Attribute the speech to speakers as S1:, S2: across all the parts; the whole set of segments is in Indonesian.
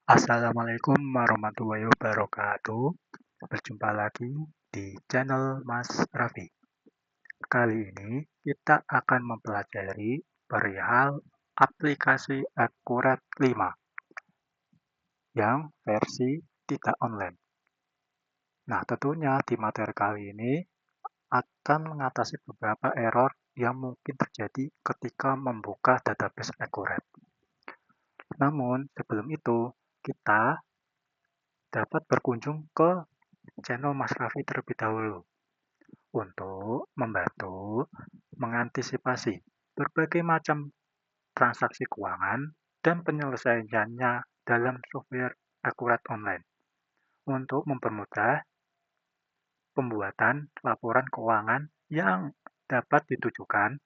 S1: Assalamualaikum warahmatullahi wabarakatuh. Berjumpa lagi di channel Mas Raffi. Kali ini kita akan mempelajari perihal aplikasi Akurat 5 yang versi tidak online. Nah, tentunya di materi kali ini akan mengatasi beberapa error yang mungkin terjadi ketika membuka database Akurat. Namun, sebelum itu, kita dapat berkunjung ke channel Mas Raffi terlebih dahulu untuk membantu mengantisipasi berbagai macam transaksi keuangan dan penyelesaiannya dalam software Akurat Online untuk mempermudah pembuatan laporan keuangan yang dapat ditujukan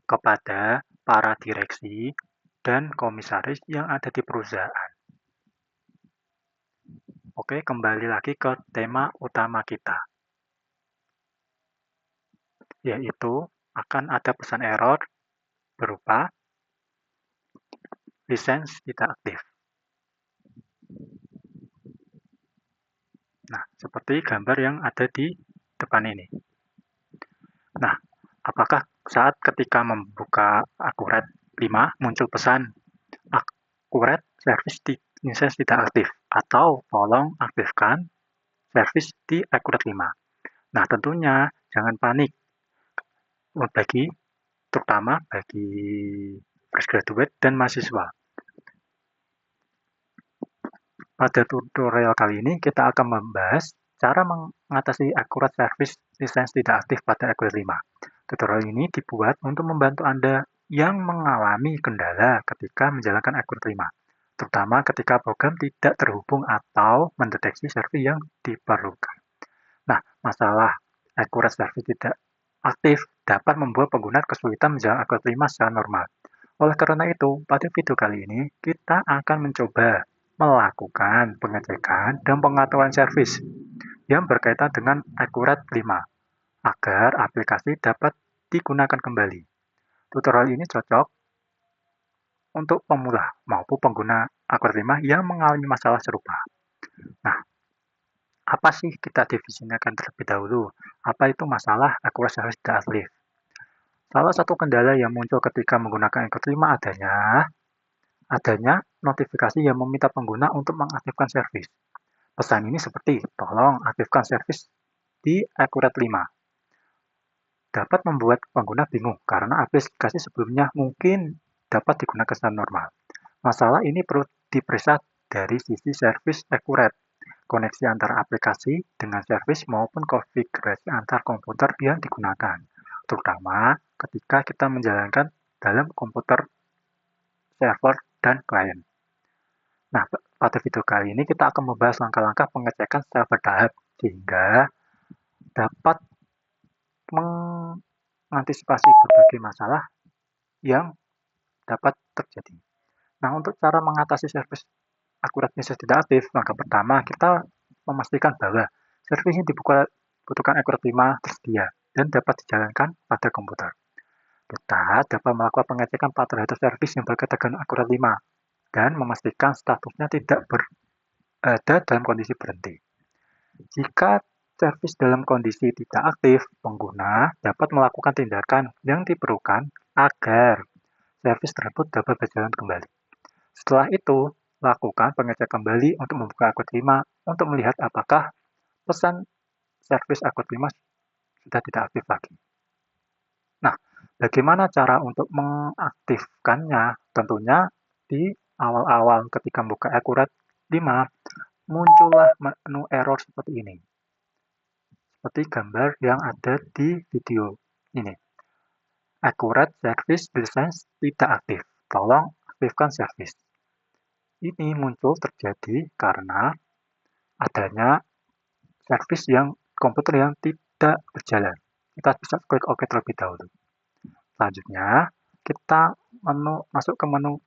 S1: kepada para direksi dan komisaris yang ada di perusahaan. Oke, kembali lagi ke tema utama kita, yaitu akan ada pesan error berupa lisensi tidak aktif. Nah, seperti gambar yang ada di depan ini. Nah, apakah saat ketika membuka Akurat 5 muncul pesan Akurat service lisensi tidak aktif atau tolong aktifkan service di Akurat 5. Nah, tentunya jangan panik terutama bagi fresh graduate dan mahasiswa. Pada tutorial kali ini kita akan membahas cara mengatasi Akurat service lisensi tidak aktif pada Akurat 5. Tutorial ini dibuat untuk membantu Anda yang mengalami kendala ketika menjalankan Akurat 5, terutama ketika program tidak terhubung atau mendeteksi service yang diperlukan. Nah, masalah Akurat service tidak aktif dapat membuat pengguna kesulitan menjalankan Akurat 5 secara normal. Oleh karena itu, pada video kali ini kita akan mencoba melakukan pengecekan dan pengaturan service yang berkaitan dengan Akurat 5 agar aplikasi dapat digunakan kembali. Tutorial ini cocok untuk pemula maupun pengguna Akurat 5 yang mengalami masalah serupa. Nah, apa sih kita definisikan terlebih dahulu? Apa itu masalah Akurat service tidak aktif? Salah satu kendala yang muncul ketika menggunakan Akurat 5 adanya notifikasi yang meminta pengguna untuk mengaktifkan servis. Pesan ini seperti, tolong aktifkan servis di Akurat 5. Dapat membuat pengguna bingung karena aplikasi sebelumnya mungkin dapat digunakan secara normal. Masalah ini perlu diperiksa dari sisi servis Akurat, koneksi antara aplikasi dengan servis maupun konfigurasi antar komputer yang digunakan, terutama ketika kita menjalankan dalam komputer server dan klien. Nah, pada video kali ini kita akan membahas langkah-langkah pengecekan secara bertahap sehingga dapat mengantisipasi berbagai masalah yang dapat terjadi. Nah, untuk cara mengatasi servis Akurat lisensi tidak aktif, langkah pertama kita memastikan bahwa servis yang dibutuhkan Akurat 5 tersedia dan dapat dijalankan pada komputer. Kita dapat melakukan pengecekan terhadap servis yang berkaitan dengan Akurat 5 dan memastikan statusnya tidak berada dalam kondisi berhenti. Jika servis dalam kondisi tidak aktif, pengguna dapat melakukan tindakan yang diperlukan agar servis tersebut dapat berjalan kembali. Setelah itu, lakukan pengecekan kembali untuk membuka Akurat 5 untuk melihat apakah pesan servis Akurat 5 sudah tidak aktif lagi. Nah, bagaimana cara untuk mengaktifkannya? Tentunya di awal-awal ketika membuka Akurat 5, muncullah menu error seperti ini. Seperti gambar yang ada di video ini. Akurat service license tidak aktif. Tolong aktifkan service. Ini muncul terjadi karena adanya service yang komputer yang tidak berjalan. Kita bisa klik OK terlebih dahulu. Selanjutnya, kita masuk ke menu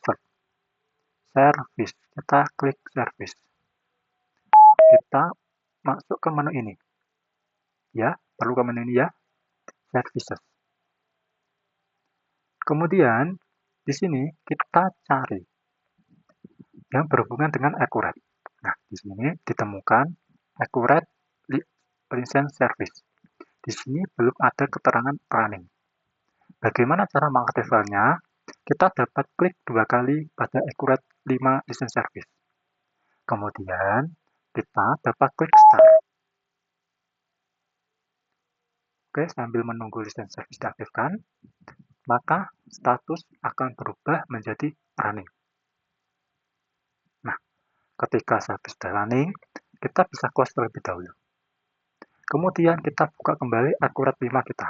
S1: service. Kita klik service. Kita masuk ke menu ini. Ya, perlu ke menu ini ya. Services. Kemudian, di sini kita cari yang berhubungan dengan Accurate. Nah, di sini ditemukan Accurate License Service. Di sini belum ada keterangan running. Bagaimana cara mengaktifkannya? Kita dapat klik 2 kali pada Accurate 5 License Service. Kemudian, kita dapat klik Start. Oke, sambil menunggu license service diaktifkan, maka status akan berubah menjadi running. Nah, ketika status sudah running, kita bisa close terlebih dahulu. Kemudian kita buka kembali Accurate 5 kita.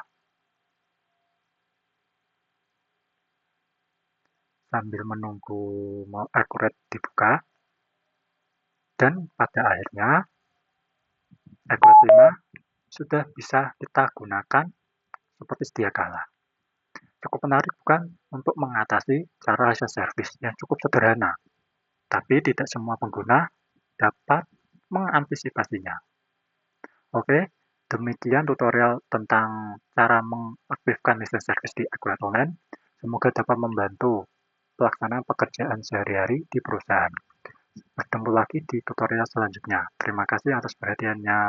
S1: Sambil menunggu Accurate dibuka, dan pada akhirnya Accurate 5 sudah bisa kita gunakan seperti sedia kala. Cukup menarik bukan untuk mengatasi cara license service yang cukup sederhana, tapi tidak semua pengguna dapat mengantisipasinya. Oke, demikian tutorial tentang cara mengaktifkan license service di Accurate Online. Semoga dapat membantu pelaksanaan pekerjaan sehari-hari di perusahaan. Bertemu lagi di tutorial selanjutnya. Terima kasih atas perhatiannya.